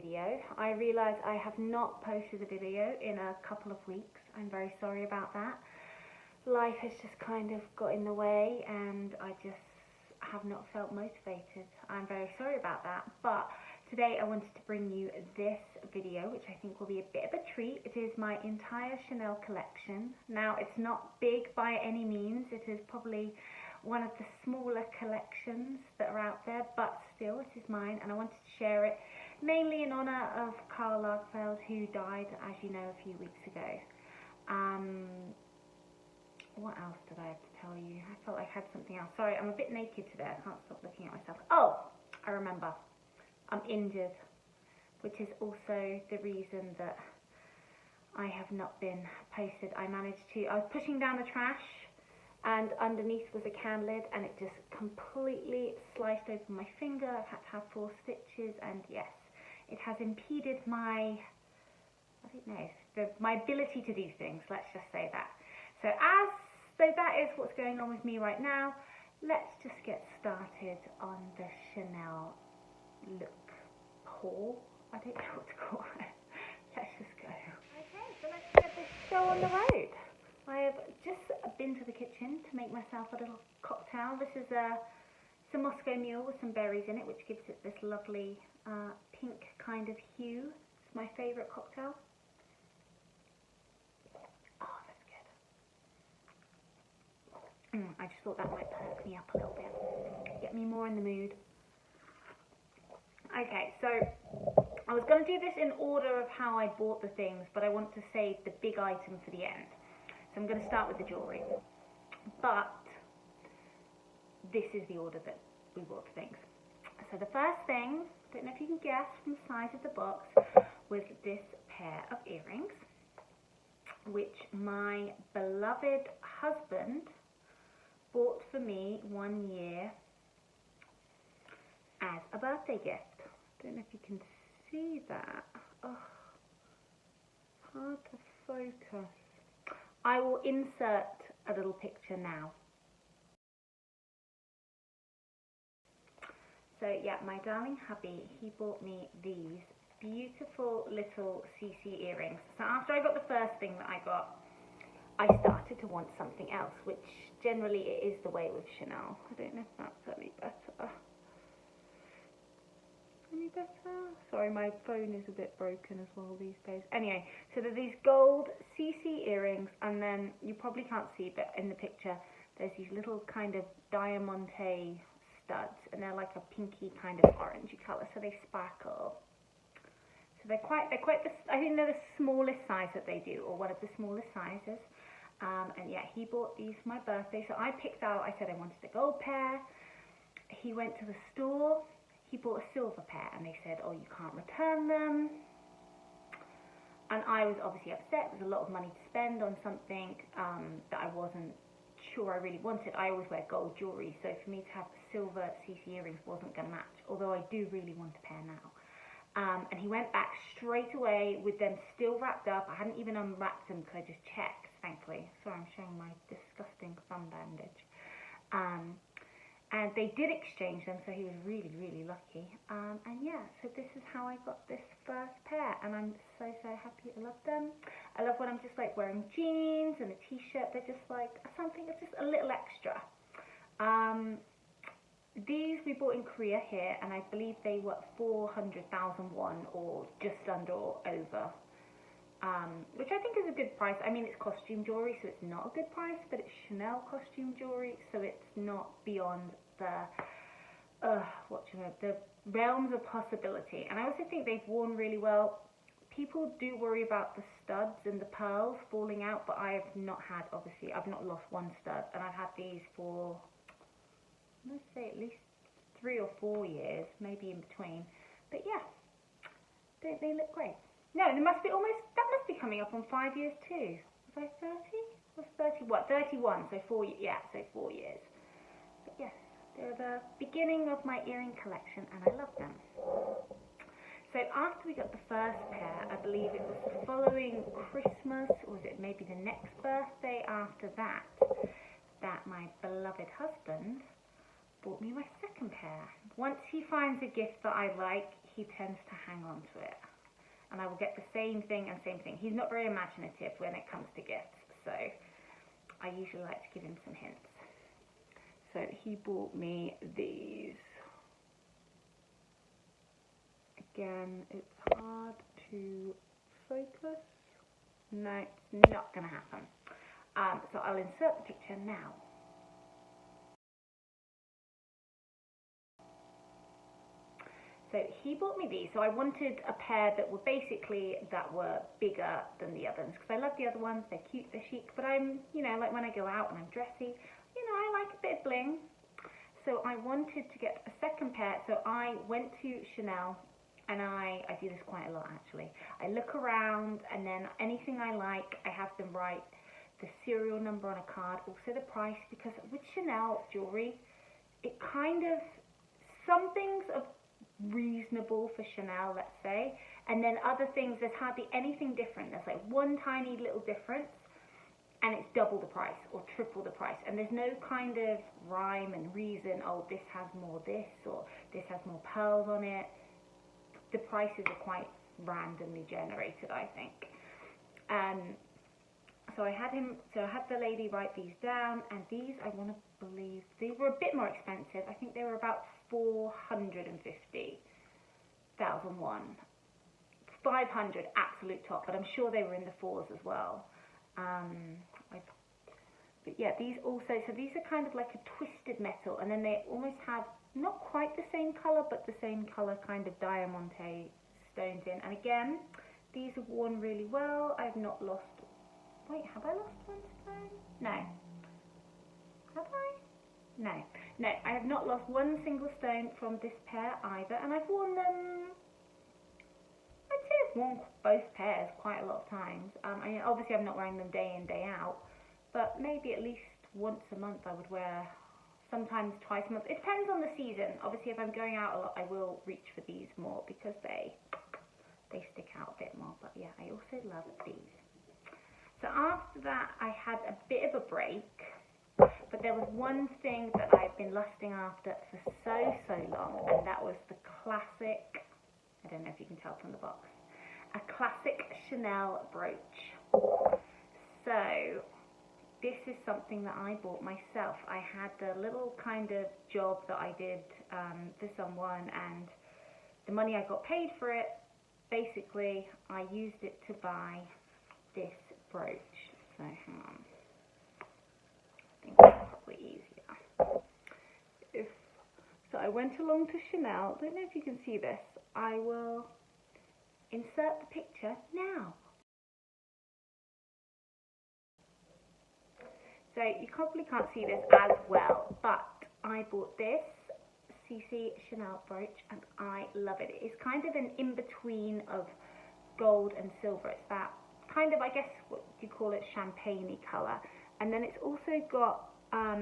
video. I realise I have not posted a video in a couple of weeks. I'm very sorry about that. Life has just kind of got in the way and I just have not felt motivated. I'm very sorry about that, but today I wanted to bring you this video, which I think will be a bit of a treat. It is my entire Chanel collection. Now, it's not big by any means. It is probably one of the smaller collections that are out there, but still it is mine, and I wanted to share it mainly in honour of Karl Lagerfeld, who died, as you know, a few weeks ago. What else did I have to tell you? I felt like I had something else. Sorry, I'm a bit naked today. I can't stop looking at myself. Oh, I remember. I'm injured, which is also the reason that I have not been posted. I was pushing down the trash and underneath was a can lid and it just completely sliced open my finger. I've had to have 4 stitches and yes, it has impeded my, my ability to do things, let's just say that. So that is what's going on with me right now. Let's just get started on the Chanel look haul. I don't know what to call it. Let's just go. Okay, so let's get this show on the road. I have just been to the kitchen to make myself a little cocktail. This is it's a Moscow Mule with some berries in it, which gives it this lovely pink kind of hue. It's my favourite cocktail. Oh, that's good. I just thought that might perk me up a little bit, get me more in the mood. Okay, so I was going to do this in order of how I bought the things, but I want to save the big item for the end. So I'm going to start with the jewellery. But this is the order that we bought the things. So the first thing, I don't know if you can guess from the size of the box, was this pair of earrings, which my beloved husband bought for me one year as a birthday gift. I don't know if you can see that. Oh, hard to focus. I will insert a little picture now. So yeah, my darling hubby, he bought me these beautiful little CC earrings. So after I got the first thing that I got, I started to want something else, which generally it is the way with Chanel. I don't know if that's any better. Any better? Sorry, my phone is a bit broken as well these days. Anyway, so there's these gold CC earrings, and then you probably can't see, but in the picture there's these little kind of Diamante studs, and they're like a pinky kind of orangey colour, so they sparkle. So they're quite I think they're the smallest size that they do, or one of the smallest sizes. And yeah, he bought these for my birthday, so I picked out, I said I wanted a gold pair. He went to the store. He bought a silver pair and they said, oh, you can't return them. And I was obviously upset. There's a lot of money to spend on something that I wasn't sure I really wanted. I always wear gold jewellery, so for me to have silver CC earrings wasn't going to match, although I do really want a pair now. And he went back straight away with them still wrapped up. I hadn't even unwrapped them because I just checked, thankfully. Sorry, I'm showing my disgusting thumb bandage. And they did exchange them, so he was really, really lucky. And yeah, so this is how I got this first pair, and I'm so, so happy. I love them. I love when I'm just like wearing jeans and a t-shirt. They're just like something, it's just a little extra. These we bought in Korea here, and I believe they were 400,000 won, or just under or over. Which I think is a good price. I mean, it's costume jewellery, so it's not a good price, but it's Chanel costume jewellery, so it's not beyond the the realms of possibility. And I also think they've worn really well. People do worry about the studs and the pearls falling out, but I have not had, obviously, I've not lost one stud, and I've had these for, let's say, at least 3 or 4 years, maybe in between. But yeah, they look great. No, there must be that must be coming up on 5 years too. Was I 30? Was 30 what? 31, so 4 years. Yeah, so 4 years. But yes, they're the beginning of my earring collection, and I love them. So after we got the first pair, I believe it was the following Christmas, or was it maybe the next birthday after that, that my beloved husband bought me my second pair. Once he finds a gift that I like, he tends to hang on to it. And I will get the same thing and same thing. He's not very imaginative when it comes to gifts, so I usually like to give him some hints. So he bought me these. Again, it's hard to focus. No, it's not going to happen. So I'll insert the picture now. So he bought me these. So I wanted a pair that were bigger than the others, because I love the other ones. They're cute, they're chic, but I'm, like when I go out and I'm dressy, I like a bit of bling. So I wanted to get a second pair. So I went to Chanel, and I do this quite a lot actually. I look around, and then anything I like, I have them write the serial number on a card, also the price, because with Chanel jewelry, it kind of, some things are reasonable for Chanel, let's say, and then other things, there's hardly anything different. There's like one tiny little difference, and it's double the price or triple the price, and there's no kind of rhyme and reason. Oh, this has more this, or this has more pearls on it. The prices are quite randomly generated, I think. So I had the lady write these down, and these, I want to believe, they were a bit more expensive. I think they were about 450,000 won. 500 absolute top, but I'm sure they were in the fours as well. But yeah, these also, so these are kind of like a twisted metal, and then they almost have not quite the same color, but the same color kind of Diamante stones in. And again, these have worn really well. I have not lost, wait, have I lost one stone? No. Have I? No. No, I have not lost one single stone from this pair either, and I've worn them, I'd say I've worn both pairs quite a lot of times. Obviously I'm not wearing them day in, day out, but maybe at least once a month I would wear, sometimes twice a month. It depends on the season. Obviously if I'm going out a lot, I will reach for these more because they stick out a bit more, but yeah, I also love these. So after that I had a bit of a break, but there was one thing that I've been lusting after for so long, and that was the classic, I don't know if you can tell from the box, a classic Chanel brooch. So this is something that I bought myself. I had a little kind of job that I did for someone, and the money I got paid for it, basically I used it to buy this brooch. So hang on, I think that's probably easier. So I went along to Chanel. I don't know if you can see this. I will insert the picture now. So you probably can't see this as well, but I bought this CC Chanel brooch and I love it. It's kind of an in-between of gold and silver. It's that kind of, I guess, what you call it, champagne-y colour. And then it's also got,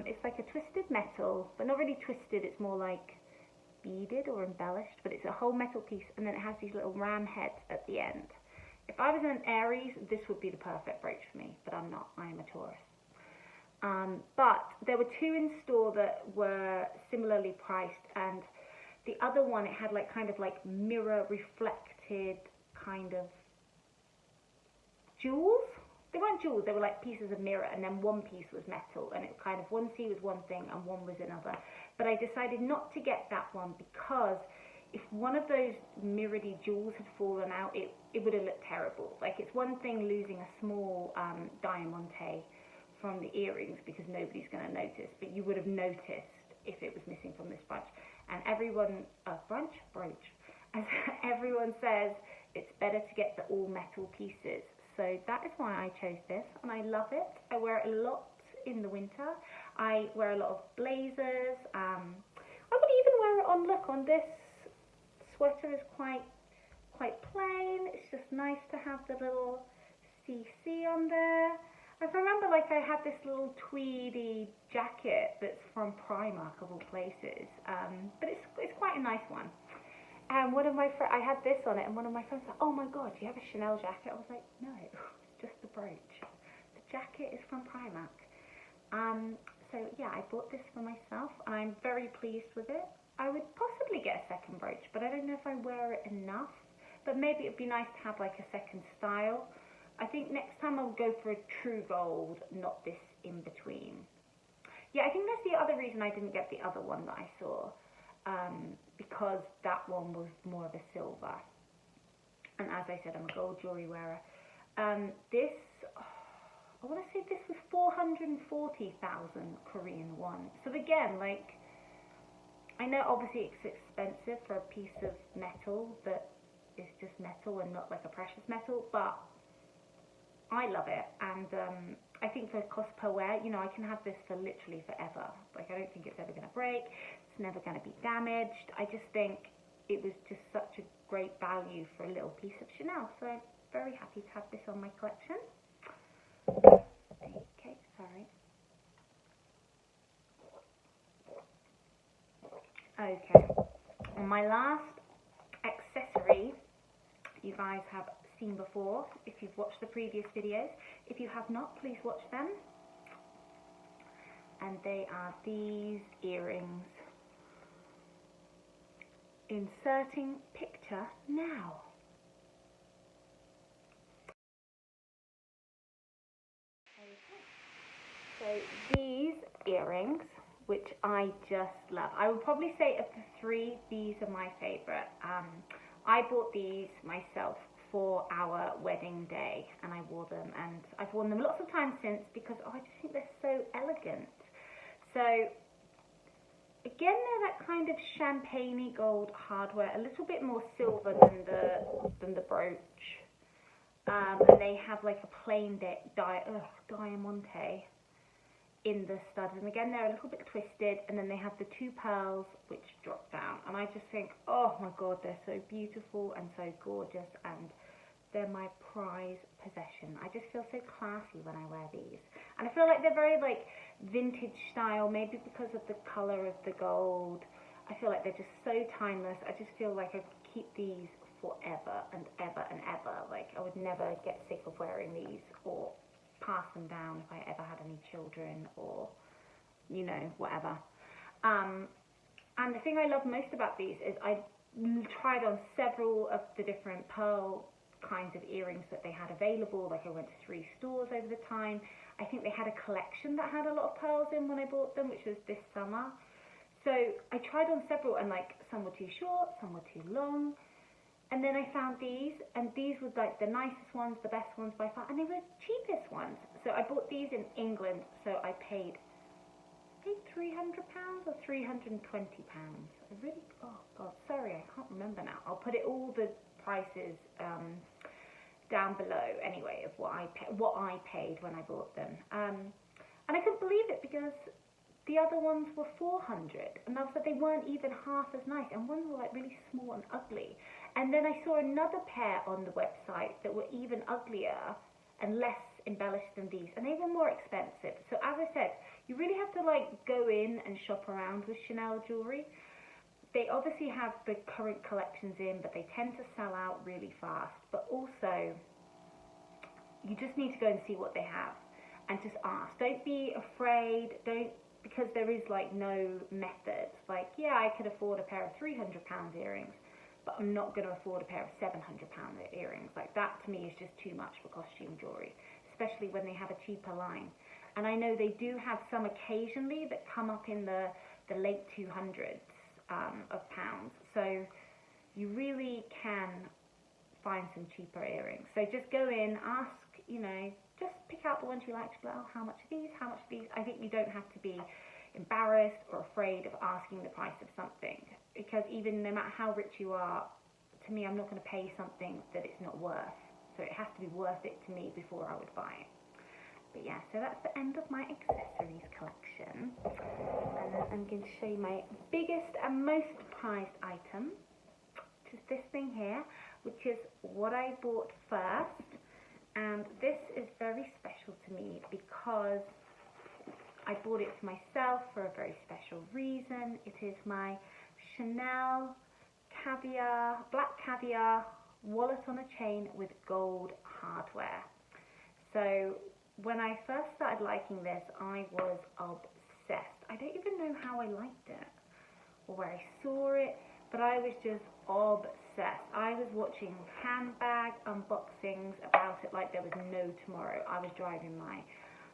it's like a twisted metal, but not really twisted, it's more like beaded or embellished, but it's a whole metal piece, and then it has these little ram heads at the end. If I was an Aries, this would be the perfect brooch for me, but I'm not, I am a Taurus. But there were two in store that were similarly priced, and the other one, it had like kind of like mirror reflected kind of jewels. They weren't jewels, they were like pieces of mirror, and then one piece was metal, and it kind of, one C was one thing and one was another. But I decided not to get that one because if one of those mirrored jewels had fallen out, it would have looked terrible. Like, it's one thing losing a small Diamante from the earrings because nobody's going to notice, but you would have noticed if it was missing from this brooch. And everyone, brooch, as everyone says, it's better to get the all metal pieces. So that is why I chose this, and I love it. I wear it a lot in the winter. I wear a lot of blazers. I would even wear it on, look, on this sweater is quite plain. It's just nice to have the little CC on there. I remember, like, I had this little tweedy jacket that's from Primark of all places, but it's quite a nice one. And one of my friends, I had this on it, and one of my friends said, "Oh my God, do you have a Chanel jacket?" I was like, "No, it's just the brooch. The jacket is from Primark." So yeah, I bought this for myself, and I'm very pleased with it. I would possibly probably get a second brooch, but I don't know if I wear it enough. But maybe it'd be nice to have like a second style. I think next time I'll go for a true gold, not this in between. Yeah, I think that's the other reason I didn't get the other one that I saw, because that one was more of a silver. And as I said, I'm a gold jewelry wearer. This, I want to say this was 440,000 Korean won. So again, like, I know obviously it's expensive for a piece of metal that is just metal and not like a precious metal, but I love it. And I think for cost per wear, you know, I can have this for literally forever. Like, I don't think it's ever going to break. It's never going to be damaged. I just think it was just such a great value for a little piece of Chanel. So I'm very happy to have this on my collection. Okay, sorry. Okay, and my last accessory you guys have seen before if you've watched the previous videos. If you have not, please watch them. And they are these earrings. Inserting picture now. Okay. So these earrings, which I just love. I would probably say of the three, these are my favorite. I bought these myself for our wedding day, and I wore them, and I've worn them lots of times since because I just think they're so elegant. So again, they're that kind of champagne-y gold hardware, a little bit more silver than the brooch, and they have like a plain diamante in the stud, and again they're a little bit twisted, and then they have the two pearls which drop down, and I just think, oh my god, they're so beautiful and so gorgeous, and they're my prized possession. I just feel so classy when I wear these, and I feel like they're very like vintage style, maybe because of the colour of the gold. I feel like they're just so timeless. I just feel like I could keep these forever and ever and ever. Like, I would never get sick of wearing these or pass them down if I ever had any children or, you know, whatever. And the thing I love most about these is I tried on several of the different pearl kinds of earrings that they had available. Like, I went to 3 stores over the time. I think they had a collection that had a lot of pearls in when I bought them, which was this summer. So I tried on several, and like, some were too short, some were too long. And then I found these, and these were like the nicest ones, the best ones by far, and they were cheapest ones. So I bought these in England, so I paid £300 or £320. I really, oh god, sorry, I can't remember now. I'll put all the prices down below anyway of what I paid when I bought them. And I couldn't believe it because the other ones were 400, and I was like, they weren't even half as nice, and ones were like really small and ugly. And then I saw another pair on the website that were even uglier and less embellished than these, and they were more expensive. So as I said, you really have to like go in and shop around with Chanel jewelry. They obviously have the current collections in, but they tend to sell out really fast. But also, you just need to go and see what they have and just ask. Don't be afraid. Because there is like no method. Like, yeah, I could afford a pair of £300 earrings, but I'm not going to afford a pair of £700 earrings. Like, that to me is just too much for costume jewelry, especially when they have a cheaper line. And I know they do have some occasionally that come up in the late 200s of pounds. So you really can find some cheaper earrings. So just go in, ask, you know, just pick out the ones you like. Oh, how much are these? How much are these? I think you don't have to be embarrassed or afraid of asking the price of something, because even no matter how rich you are, to me, I'm not going to pay something that it's not worth. So it has to be worth it to me before I would buy it. But yeah, so that's the end of my accessories collection. And then I'm going to show you my biggest and most prized item, which is this thing here, which is what I bought first. And this is very special to me because I bought it for myself for a very special reason. It is my Chanel Caviar, black caviar wallet on a chain with gold hardware. So when I first started liking this, I was obsessed. I don't even know how I liked it or where I saw it, but I was just obsessed. I was watching handbag unboxings about it like there was no tomorrow. I was driving my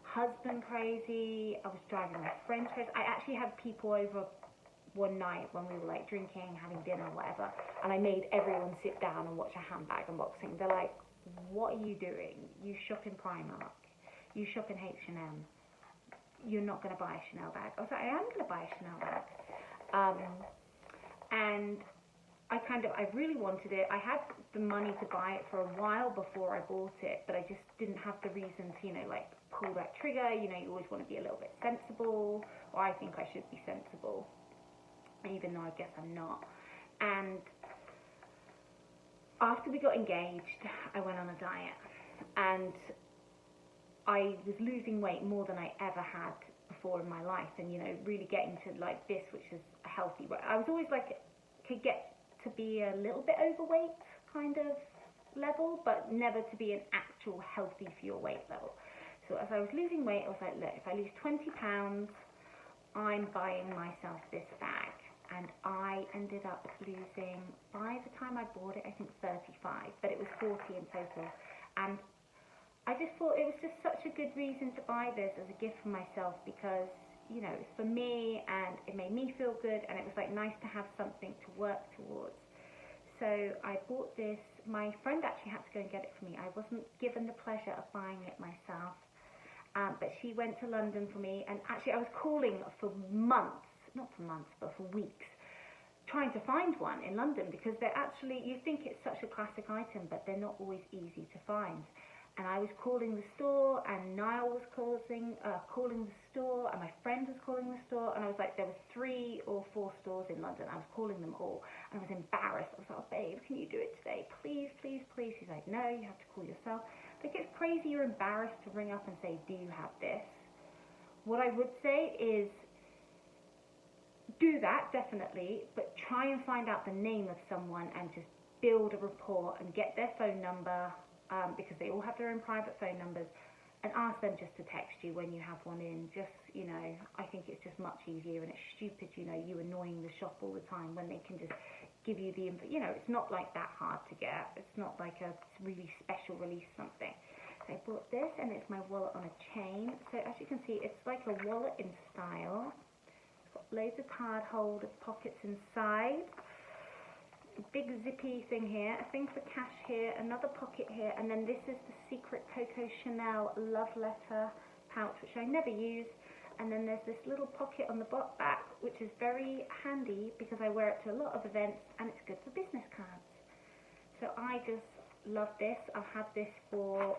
husband crazy. I was driving my friends crazy. I actually had people over one night when we were like drinking, having dinner, whatever, and I made everyone sit down and watch a handbag unboxing. They're like, "What are you doing? You shop in Primark. You shop in H&M. You're not going to buy a Chanel bag." I was like, "I am going to buy a Chanel bag." And I really wanted it. I had the money to buy it for a while before I bought it, but I just didn't have the reason to, like, pull that trigger. You always want to be a little bit sensible, or I think I should be sensible, even though I guess I'm not. And after we got engaged, I went on a diet, and I was losing weight more than I ever had before in my life, and really getting to like this, which is a healthy weight. I was always like, could get to be a little bit overweight kind of level, but never to be an actual healthy for your weight level. So as I was losing weight, I was like, look, if I lose 20 pounds, I'm buying myself this bag. And I ended up losing, by the time I bought it, I think 35, but it was 40 in total. And I just thought it was just such a good reason to buy this as a gift for myself, because it's for me and it made me feel good, and it was like nice to have something to work towards. So I bought this. My friend actually had to go and get it for me. I wasn't given the pleasure of buying it myself, but she went to London for me, and actually I was calling for months, not for months, but for weeks, trying to find one in London, because they're actually, you think it's such a classic item, but they're not always easy to find. And I was calling the store, and Niall was calling the store, and my friend was calling the store, and I was like, there was 3 or 4 stores in London. I was calling them all, and I was embarrassed. I was like, "Oh, babe, can you do it today? Please, please, please." She's like, "No, you have to call yourself." Like, it's crazy you're embarrassed to ring up and say, "Do you have this?" What I would say is, do that, definitely, but try and find out the name of someone and just build a rapport and get their phone number, because they all have their own private phone numbers, and ask them just to text you when you have one in. Just, I think it's just much easier, and it's stupid, you annoying the shop all the time when they can just give you the info. It's not like that hard to get. It's not like a really special release something. So I bought this, and it's my wallet on a chain. So as you can see, it's like a wallet in style. It's got loads of card holders, pockets inside. Big zippy thing here, a thing for cash here, another pocket here, and then this is the secret Coco Chanel love letter pouch, which I never use. And then there's this little pocket on the back, which is very handy because I wear it to a lot of events, and it's good for business cards. So I just love this. I've had this for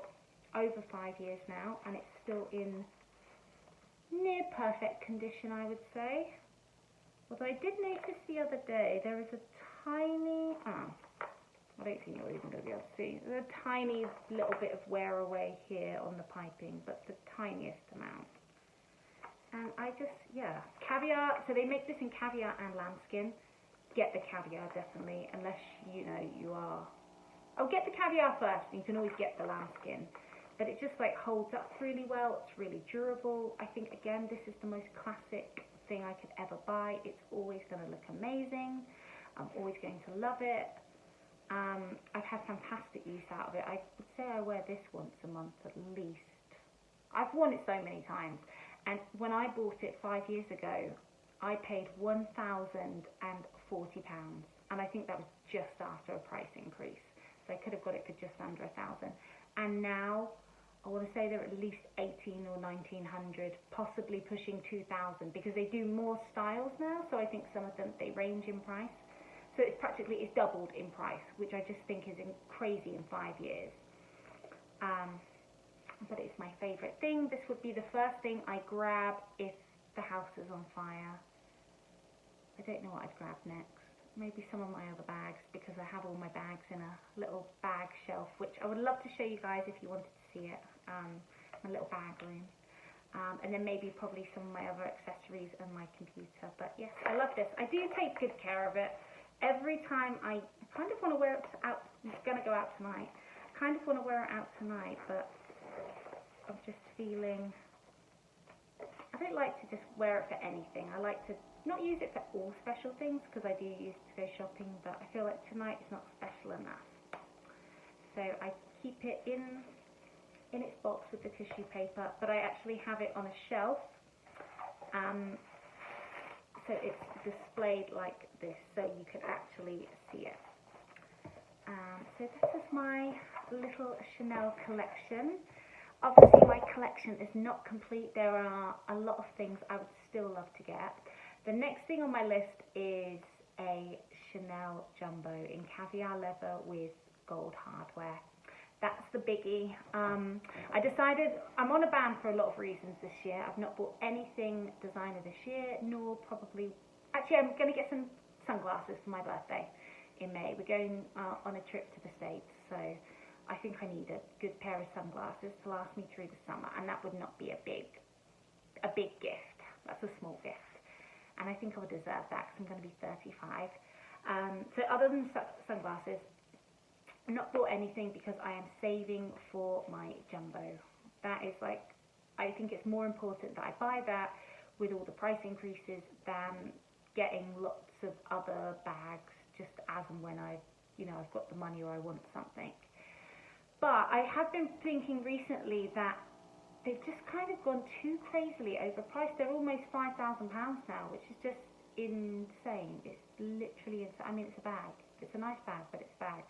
over 5 years now, and it's still in near perfect condition, I would say. Although I did notice the other day there is a tiny, I don't think you're even going to be able to see, there's a tiny little bit of wear away here on the piping, but the tiniest amount. And I just, Caviar, so they make this in Caviar and lambskin. Get the Caviar, definitely, unless you are, get the Caviar first, and you can always get the lambskin. But it just like holds up really well, it's really durable. I think, again, this is the most classic thing I could ever buy. It's always going to look amazing. I'm always going to love it. I've had fantastic use out of it. I would say I wear this once a month at least. I've worn it so many times. And when I bought it 5 years ago, I paid £1,040. And I think that was just after a price increase. So I could have got it for just under 1,000. And now, I want to say they're at least 18 or 1900, possibly pushing 2000, because they do more styles now. So I think some of them, they range in price. So it's doubled in price, which I just think is crazy in 5 years. But it's my favourite thing. This would be the first thing I grab if the house is on fire. I don't know what I'd grab next. Maybe some of my other bags, because I have all my bags in a little bag shelf, which I would love to show you guys if you wanted to see it. My little bag room. And then maybe probably some of my other accessories and my computer. But yes, I love this. I do take good care of it. Every time I kind of want to wear it out, I'm going to go out tonight. I kind of want to wear it out tonight, but I'm just feeling, I don't like to just wear it for anything. I like to not use it for all special things, because I do use it to go shopping, but I feel like tonight is not special enough. So I keep it in its box with the tissue paper, but I actually have it on a shelf. So it's displayed like this, so you can actually see it. So this is my little Chanel collection. Obviously my collection is not complete. There are a lot of things I would still love to get. The next thing on my list is a Chanel jumbo in caviar leather with gold hardware. That's the biggie. I decided I'm on a ban for a lot of reasons this year. I've not bought anything designer this year, nor probably... Actually, I'm going to get some sunglasses for my birthday in May. We're going on a trip to the States, so I think I need a good pair of sunglasses to last me through the summer, and that would not be a big gift. That's a small gift, and I think I would deserve that because I'm going to be 35. So other than sunglasses, I've not bought anything because I am saving for my jumbo. That is like, I think it's more important that I buy that with all the price increases than getting lots of other bags just as and when I've got the money or I want something. But I have been thinking recently that they've just kind of gone too crazily overpriced. They're almost £5,000 now, which is just insane. It's literally insane. I mean, it's a bag. It's a nice bag, but it's a bag.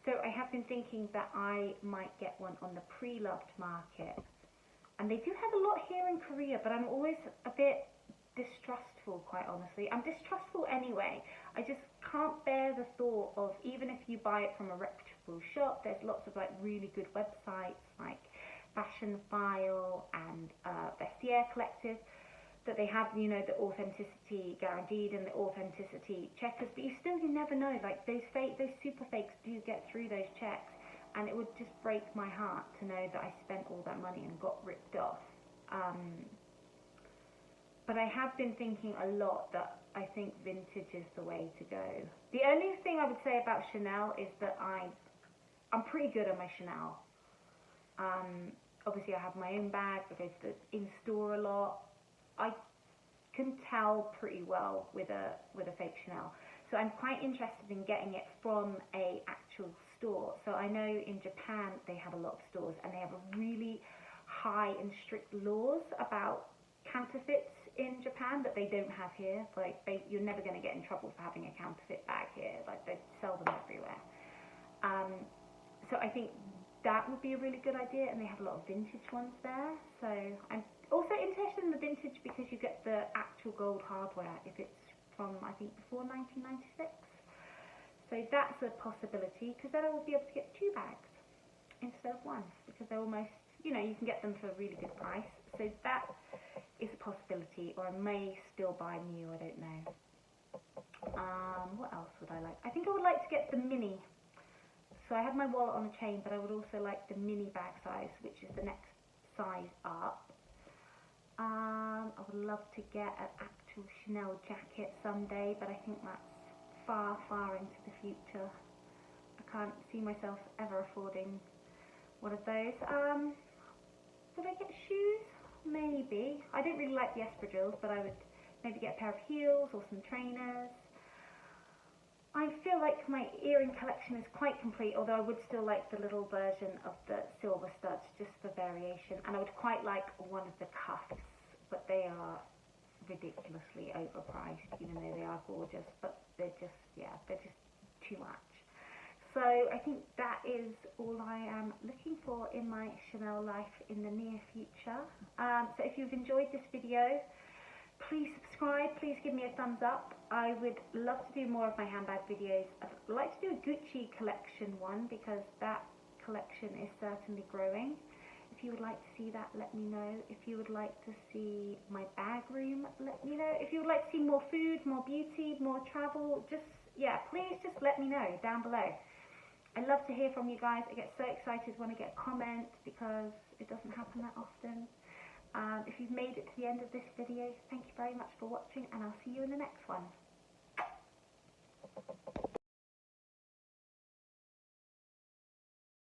So I have been thinking that I might get one on the pre-loved market. And they do have a lot here in Korea, but I'm always a bit distrustful, quite honestly. I'm distrustful anyway. I just can't bear the thought of, even if you buy it from a reputable shop, there's lots of like really good websites like Fashion File and Vestiaire Collective, that they have, the authenticity guaranteed and the authenticity checkers, but you never know, like those super fakes do get through those checks, and it would just break my heart to know that I spent all that money and got ripped off. But I have been thinking a lot that I think vintage is the way to go. The only thing I would say about Chanel is that I'm pretty good at my Chanel. Obviously I have my own bag, I go to the in-store a lot. I can tell pretty well with a fake Chanel. So I'm quite interested in getting it from a actual store. So I know in Japan they have a lot of stores, and they have a really high and strict laws about counterfeits in Japan that they don't have here. Like you're never going to get in trouble for having a counterfeit bag here. Like they sell them everywhere. So I think that would be a really good idea, and they have a lot of vintage ones there. So I'm also interested in the vintage because you get the actual gold hardware if it's from, I think, before 1996. So that's a possibility, because then I will be able to get 2 bags instead of 1, because they're almost, you can get them for a really good price. So that is a possibility, or I may still buy new, I don't know. What else would I like? I think I would like to get the mini. So I have my wallet on a chain, but I would also like the mini bag size, which is the next size up. I would love to get an actual Chanel jacket someday, but I think that's far, far into the future. I can't see myself ever affording one of those. Would I get shoes? Maybe. I don't really like the espadrilles, but I would maybe get a pair of heels or some trainers. I feel like my earring collection is quite complete, although I would still like the little version of the silver studs just for variation, and I would quite like one of the cuffs, but they are ridiculously overpriced, even though they are gorgeous, but they're just too much. So I think that is all I am looking for in my Chanel life in the near future. So if you've enjoyed this video, please subscribe, please give me a thumbs up. I would love to do more of my handbag videos. I'd like to do a Gucci collection one, because that collection is certainly growing. If you would like to see that, let me know. If you would like to see my bag room, let me know. If you would like to see more food, more beauty, more travel, please just let me know down below. I love to hear from you guys. I get so excited when I get a comment, because it doesn't happen that often. If you've made it to the end of this video, thank you very much for watching, and I'll see you in the next one.